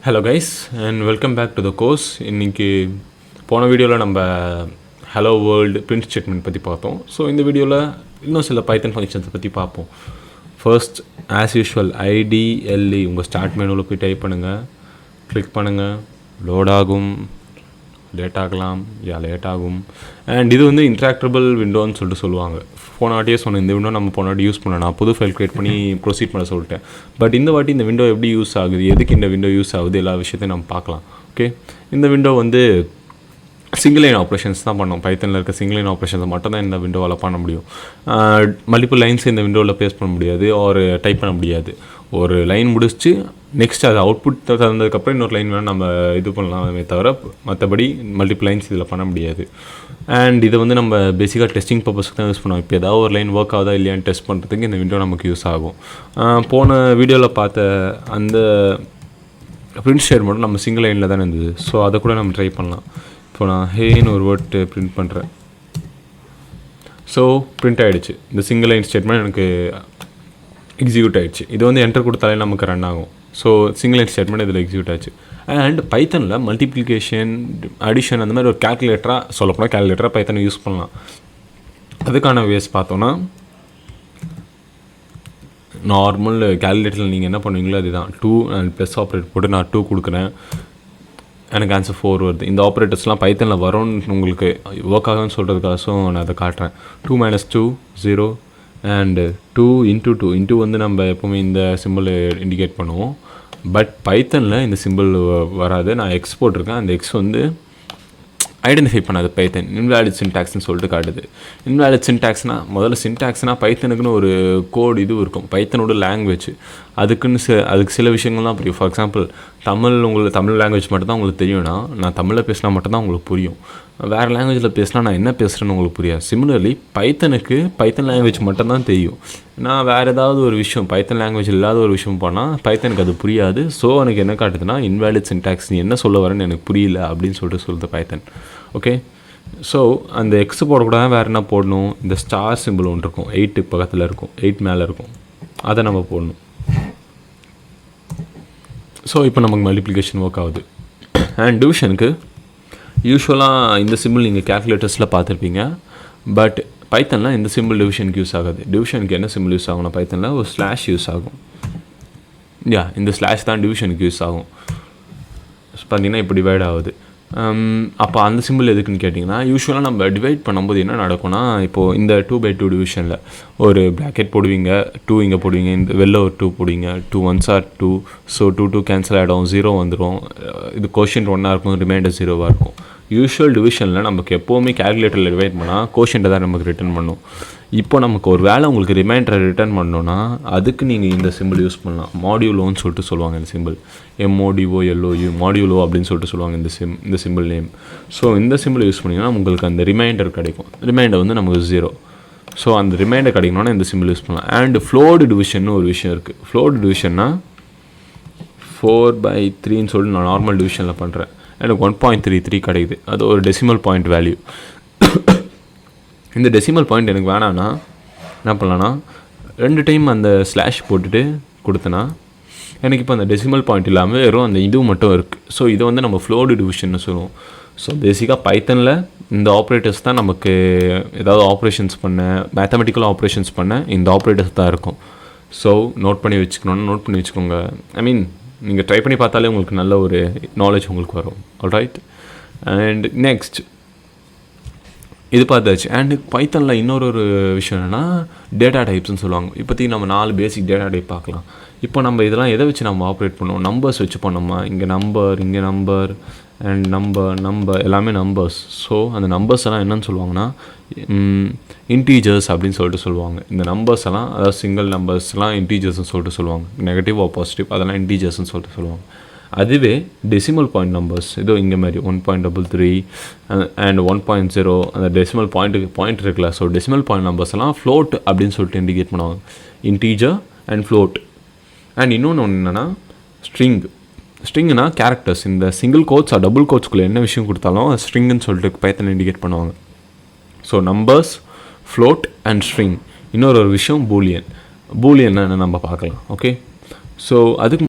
Hello guys and welcome back to the course. இன்றைக்கி போன வீடியோவில் நம்ம ஹலோ வேர்ல்டு பிரிண்ட் ஸ்டேட்மெண்ட் பற்றி பார்த்தோம். ஸோ இந்த வீடியோவில் இன்னும் சில பைத்தன் ஃபங்க்ஷன்ஸை பற்றி பார்ப்போம். ஃபர்ஸ்ட் ஆஸ் யூஷுவல் ஐடிஎல்இ உங்கள் ஸ்டார்ட் மெனுவில் போய் டைப் பண்ணுங்கள், கிளிக் பண்ணுங்கள், லோட் ஆகும், லேட் ஆகலாம், லேட் ஆகும். அண்ட் இது வந்து இன்ட்ராக்டபிள் விண்டோன்னு சொல்லிட்டு சொல்லுவாங்க. போன வாட்டியே சொன்னேன், இந்த விண்டோ நம்ம போன வாட்டி யூஸ் பண்ண, நான் புது ஃபைல் க்ரியேட் பண்ணி ப்ரொசீட் பண்ண சொல்லிட்டேன். பட் இந்த வாட்டி இந்த விண்டோ எப்படி யூஸ் ஆகுது, எதுக்கு இந்த விண்டோ யூஸ் ஆகுது, எல்லா விஷயத்தையும் நம்ம பார்க்கலாம். ஓகே, இந்த விண்டோ வந்து சிங்கிள் லைன் ஆப்ரேஷன்ஸ் தான் பண்ணோம். பைத்தனில் இருக்க சிங்கிள் லைன் ஆப்ரேஷன்ஸ் மட்டும் தான் இந்த விண்டோவில் பண்ண முடியும். மல்டிபிள் லைன்ஸ் இந்த விண்டோவில் பேஸ்ட் பண்ண முடியாது, ஒரு டைப் பண்ண முடியாது. ஒரு லைன் முடிச்சு நெக்ஸ்ட் அது அவுட்புட் தந்ததுக்கப்புறம் இன்னொரு லைன் வேணால் நம்ம இது பண்ணலாமே தவிர மற்றபடி மல்டிபிள் லைன்ஸ் இதில் பண்ண முடியாது. அண்ட் இதை வந்து நம்ம பேசிக்காக டெஸ்டிங் பர்பஸ்க்கு தான் யூஸ் பண்ணுவோம். இப்போ ஏதாவது ஒரு லைன் ஒர்க் ஆகுதா இல்லையான்னு டெஸ்ட் பண்ணுறதுக்கு இந்த விண்டோ நமக்கு யூஸ் ஆகும். போன வீடியோவில் பார்த்த அந்த பிரிண்ட் ஸ்டேட்மெண்ட் நம்ம சிங்கிள் லைனில் தானே இருந்தது. ஸோ அதை கூட நம்ம ட்ரை பண்ணலாம். இப்போ நான் ஹேன்னு ஒரு வேர்ட் பிரிண்ட் பண்ணுறேன். ஸோ பிரிண்ட் ஆகிடுச்சு. இந்த சிங்கிள் லைன் ஸ்டேட்மெண்ட் எனக்கு எக்ஸிக்யூட் ஆகிடுச்சு. இது வந்து என்டர் கொடுத்தாலே நமக்கு ரன் ஆகும். ஸோ சிங்கிள் லைன் ஸ்டேட்மெண்ட் இதில் எக்ஸிக்யூட் ஆச்சு. அண்ட் பைத்தனில் மல்டிப்ளிகேஷன், அடிஷன் அந்த மாதிரி ஒரு கேல்குலேட்டராக சொல்லப்போனால் கேல்குலேட்டராக பைத்தனை யூஸ் பண்ணலாம். அதுக்கான வேஸ் பார்த்தோன்னா நார்மல் கேல்குலேட்டரில் நீங்கள் என்ன பண்ணுவீங்களோ அதுதான் 2 அண்ட் ப்ளஸ் ஆப்ரேட் போட்டு நான் 2 கொடுக்குறேன், எனக்கு ஆன்சர் 4 வருது. இந்த ஆப்ரேட்டர்ஸ்லாம் பைத்தனில் வரும்னு உங்களுக்கு ஒர்க் ஆகும்னு சொல்கிறதுக்காக நான் அதை காட்டுறேன். 2 - 2 0 அண்ட் 2 × 2 இன்ட்டு வந்து நம்ம எப்போவுமே இந்த சிம்பிள் இண்டிகேட் பண்ணுவோம். பட் பைத்தனில் இந்த சிம்பிள் வராது. நான் எக்ஸ் போட்டிருக்கேன், அந்த எக்ஸ் வந்து ஐடென்டிஃபை பண்ணாது பைத்தன். இன்வேலிட் சின்டாக்ஸ்னு சொல்லிட்டு காட்டுது. இன்வேலிட் சின்டாக்ஸ்னால் முதல்ல சின்டாக்ஸ்னால் பைத்தனுக்குன்னு ஒரு கோட் இது இருக்கும், பைத்தனோட லாங்குவேஜ். அதுக்கு சில விஷயங்கள்லாம் புரியும். ஃபார் எக்ஸாம்பிள் உங்களுக்கு தமிழ் லாங்குவேஜ் மட்டும் தான் உங்களுக்கு தெரியும்னா, நான் தமிழில் பேசினா மட்டும்தான் உங்களுக்கு புரியும். வேறு லாங்குவேஜில் பேசினா நான் என்ன பேசுகிறேன்னு உங்களுக்கு புரியாது. சிமிலர்லி பைத்தனுக்கு பைத்தன் லாங்குவேஜ் மட்டும்தான் தெரியும். நான் வேறு ஏதாவது ஒரு விஷயம் பைத்தன் லாங்குவேஜ் இல்லாத ஒரு விஷயம் பண்ணால் பைத்தனுக்கு அது புரியாது. ஸோ எனக்கு என்ன காட்டுதுன்னா இன்வேலிட் சின்டாக்ஸ், நீ என்ன சொல்ல வரேன்னு எனக்கு புரியல அப்படின்னு சொல்லுது பைத்தன். ஓகே, ஸோ அந்த எக்ஸ் போடக்கூடாது, வேறு என்ன போடணும், இந்த ஸ்டார் சிம்பிள் ஒன்று இருக்கும், 8 பக்கத்தில் இருக்கும், 8 மேலே இருக்கும், அதை நம்ம போடணும். ஸோ இப்போ நமக்கு மல்டிப்ளிகேஷன் ஒர்க் ஆகுது. அண்ட் டிவிஷனுக்கு யூஸ்வலாக இந்த சிம்பிள் நீங்கள் கேல்குலேட்டர்ஸில் பார்த்துருப்பீங்க. பட் பைத்தனில் இந்த சிம்பிள் டிவிஷனுக்கு யூஸ் ஆகாது. டிவிஷனுக்கு என்ன சிம்பிள் யூஸ் ஆகும்னா பைத்தனில் ஒரு ஸ்லாஷ் யூஸ் ஆகும். இந்த ஸ்லாஷ் தான் டிவிஷனுக்கு யூஸ் ஆகும். பார்த்தீங்கன்னா இப்போ டிவைட் ஆகுது. அப்போ அந்த சிம்பிள் எதுக்குன்னு கேட்டிங்கன்னா, யூஸ்வலாக நம்ம டிவைட் பண்ணும்போது என்ன நடக்கும்னா, இப்போது இந்த 2/2 டிவிஷனில் ஒரு ப்ராக்கெட் போடுவீங்க, 2 இங்கே போடுவீங்க, இந்த வெளில ஒரு 2 போடுவீங்க, 2 1s are 2. ஸோ 2 கேன்சல் ஆகிடும், 0 வந்துடும். இது கோஷன்ட் 1ஆக இருக்கும், ரிமைண்டர் 0வாக இருக்கும். யூஸ்வல் டிவிஷனில் நமக்கு எப்போவுமே கேல்குலேட்டரில் டிவைட் பண்ணால் கோஷன்ட்டை தான் நமக்கு ரிட்டர்ன் பண்ணும். இப்போ நமக்கு ஒரு வேளை உங்களுக்கு ரிமைண்டரை ரிட்டர்ன் பண்ணணுன்னா அதுக்கு நீங்கள் இந்த சிம்பிள் யூஸ் பண்ணலாம். மாடியூலோன்னு சொல்லிட்டு சொல்லுவாங்க இந்த சிம்பிள், MODULOU, மாடியூலோ அப்படின்னு சொல்லிட்டு சொல்லுவாங்க இந்த சிம்பிள் நேம். ஸோ இந்த சிம்பிள் யூஸ் பண்ணிங்கன்னா உங்களுக்கு அந்த ரிமைண்டர் கிடைக்கும். ரிமைண்டர் வந்து நமக்கு 0. ஸோ அந்த ரிமைண்டர் கிடைக்கணுன்னா இந்த சிம்பிள் யூஸ் பண்ணலாம். அண்ட் ஃப்ளோடு டிவிஷன் ஒரு விஷயம் இருக்குது. ஃப்ளோடு டிவிஷன்னா 4/3ன்னு சொல்லிட்டு நான் நார்மல் டிவிஷனில் பண்ணுறேன், எனக்கு 1.33 கிடைக்குது. அது ஒரு டெசிமல் பாயிண்ட் வேல்யூ. இந்த டெசிமல் பாயிண்ட் எனக்கு வேணான்னா என்ன பண்ணலான்னா 2 டைம் அந்த ஸ்லாஷ் போட்டுட்டு கொடுத்தனா எனக்கு இப்போ அந்த டெசிமல் பாயிண்ட் இல்லாமல் வெறும் அந்த இது மட்டும் இருக்குது. ஸோ இதை வந்து நம்ம ஃப்ளோடு டிவிஷன்னு சொல்லுவோம். ஸோ பேசிக்காக பைத்தனில் இந்த ஆப்ரேட்டர்ஸ் தான் நமக்கு ஏதாவது ஆப்ரேஷன்ஸ் பண்ண, மேத்தமெட்டிக்கல் ஆப்ரேஷன்ஸ் பண்ண இந்த ஆப்ரேட்டர்ஸ் தான் இருக்கும். ஸோ நோட் பண்ணி வச்சுக்கோங்க. ஐ மீன் நீங்கள் ட்ரை பண்ணி பார்த்தாலே உங்களுக்கு நல்ல ஒரு நாலேஜ் உங்களுக்கு வரும். ஆல்ரைட், அண்ட் நெக்ஸ்ட் இது பார்த்தாச்சு. அண்டு பைத்தனில் இன்னொரு விஷயம் என்னென்னா டேட்டா டைப்ஸ்னு சொல்லுவாங்க. இப்போதைக்கு நம்ம 4 பேசிக் டேட்டா டைப் பார்க்கலாம். இப்போ நம்ம இதெல்லாம் எதை வச்சு நம்ம ஆப்ரேட் பண்ணுவோம், நம்பர்ஸ் வச்சு பண்ணோமா, இங்கே நம்பர் அண்ட் நம்பர் எல்லாமே நம்பர்ஸ். ஸோ அந்த நம்பர்ஸ் எல்லாம் என்னென்னு சொல்லுவாங்கன்னா இன்டீஜர்ஸ் அப்படின்னு சொல்லிட்டு சொல்லுவாங்க. இந்த நம்பர்ஸ் எல்லாம், அதாவது சிங்கிள் நம்பர்ஸ்லாம் இன்டீஜர்ஸ்னு சொல்லிட்டு சொல்லுவாங்க. நெகட்டிவ் ஆர் பாசிட்டிவ் அதெல்லாம் இன்டீஜர்ஸ்னு சொல்லிட்டு சொல்லுவாங்க. அதுவே டெசிமல் பாயிண்ட் நம்பர்ஸ் இதோ இங்கே மாதிரி 1.33 அண்ட் 1.0 அந்த டெசிமல் பாயிண்ட் இருக்குல்ல. ஸோ டெசிமல் பாயிண்ட் நம்பர்ஸ் எல்லாம் ஃப்ளோட் அப்படின்னு சொல்லிட்டு இண்டிகேட் பண்ணுவாங்க, இன்டீஜர் அண்ட் ஃப்ளோட். அண்ட் இன்னொன்று என்னென்னா ஸ்ட்ரிங்னா கேரக்டர்ஸ். இந்த சிங்கிள் கோட்ஸ் டபுள் கோட்ஸ்குள்ளே என்ன விஷயம் கொடுத்தாலும் ஸ்ட்ரிங்குன்னு சொல்லிட்டு பைத்தன் இண்டிகேட் பண்ணுவாங்க. So numbers, float and string. இன்னொரு விஷயம் பூலியன் என்ன நம்ம பார்க்கலாம். ஓகே, ஸோ அதுக்கு